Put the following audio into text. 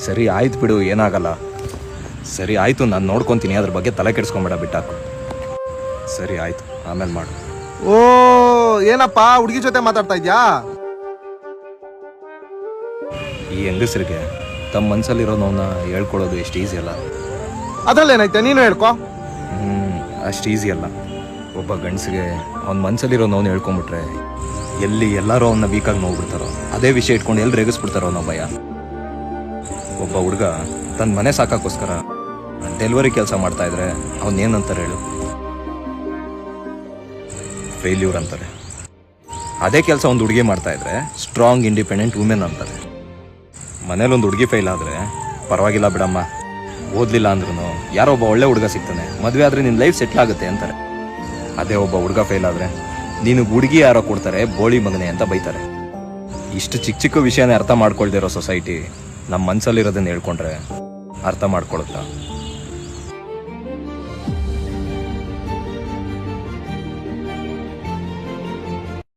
ಸರಿ ಆಯ್ತು ಬಿಡು, ಏನಾಗಲ್ಲ. ಸರಿ ಆಯಿತು, ನಾನು ನೋಡ್ಕೊತೀನಿ, ಅದ್ರ ಬಗ್ಗೆ ತಲೆ ಕೆಡಿಸ್ಕೊಂಬೇಡ, ಬಿಟ್ಟಾಕು. ಸರಿ ಆಯಿತು, ಆಮೇಲೆ ಮಾಡು. ಓ ಏನಪ್ಪ ಹುಡುಗಿ ಜೊತೆ ಮಾತಾಡ್ತಾ ಇದ್ಯಾ? ಈ ಹೆಂಗಸರಿಗೆ ತಮ್ಮ ಮನಸ್ಸಲ್ಲಿರೋ ನೋವನ್ನ ಹೇಳ್ಕೊಳ್ಳೋದು ಎಷ್ಟು ಈಸಿ ಅಲ್ಲ. ಅದ್ರಲ್ಲೇನೈತೆ, ನೀನು ಹೇಳ್ಕೊ. ಅಷ್ಟು ಈಸಿ ಅಲ್ಲ. ಒಬ್ಬ ಗಂಡಸಿಗೆ ಅವ್ನ ಮನಸ್ಸಲ್ಲಿರೋ ನೋವನ್ನು ಹೇಳ್ಕೊಂಬಿಟ್ರೆ ಎಲ್ಲಿ ಎಲ್ಲರೂ ಅವನ್ನ ವೀಕಾಗಿ ನೋಡ್ಬಿಡ್ತಾರೋ, ಅದೇ ವಿಷಯ ಇಟ್ಕೊಂಡು ಎಲ್ಲಿ ರೇಗಿಸ್ಬಿಡ್ತಾರೋ ಅನ್ನೋ ಭಯ. ಒಬ್ಬ ಹುಡುಗ ತನ್ನ ಮನೆ ಸಾಕೋಸ್ಕರ ಡೆಲಿವರಿ ಕೆಲಸ ಮಾಡ್ತಾ ಇದ್ರೆ ಅವನೇನಂತಾರೆ ಹೇಳು? ಫೇಲ್ಯೂರ್ ಅಂತಾರೆ. ಅದೇ ಕೆಲಸ ಒಂದು ಹುಡುಗಿ ಮಾಡ್ತಾ ಇದ್ರೆ ಸ್ಟ್ರಾಂಗ್ ಇಂಡಿಪೆಂಡೆಂಟ್ ವುಮೆನ್ ಅಂತಾರೆ. ಮನೇಲೊಂದು ಹುಡುಗಿ ಫೇಲ್ ಆದರೆ ಪರವಾಗಿಲ್ಲ ಬಿಡಮ್ಮ, ಓದಲಿಲ್ಲ ಅಂದ್ರೂ ಯಾರೋ ಒಬ್ಬ ಒಳ್ಳೆ ಹುಡುಗ ಸಿಗ್ತಾನೆ, ಮದುವೆ ಆದರೆ ನಿನ್ನ ಲೈಫ್ ಸೆಟ್ಲ್ ಆಗುತ್ತೆ ಅಂತಾರೆ. ಅದೇ ಒಬ್ಬ ಹುಡುಗ ಫೇಲ್ ಆದರೆ ನೀನು ಹುಡುಗಿ ಯಾರೋ ಕೊಡ್ತಾರೆ, ಬೋಳಿ ಮಗನೆ ಅಂತ ಬೈತಾರೆ. ಇಷ್ಟು ಚಿಕ್ಕ ಚಿಕ್ಕ ವಿಷಯನೇ ಅರ್ಥ ಮಾಡ್ಕೊಳ್ದಿರೋ ಸೊಸೈಟಿ ನಮ್ಮ ಮನಸ್ಸಲ್ಲಿರೋದನ್ನ ಹೇಳ್ಕೊಂಡ್ರೆ ಅರ್ಥ ಮಾಡ್ಕೊಳುತ್ತಾ?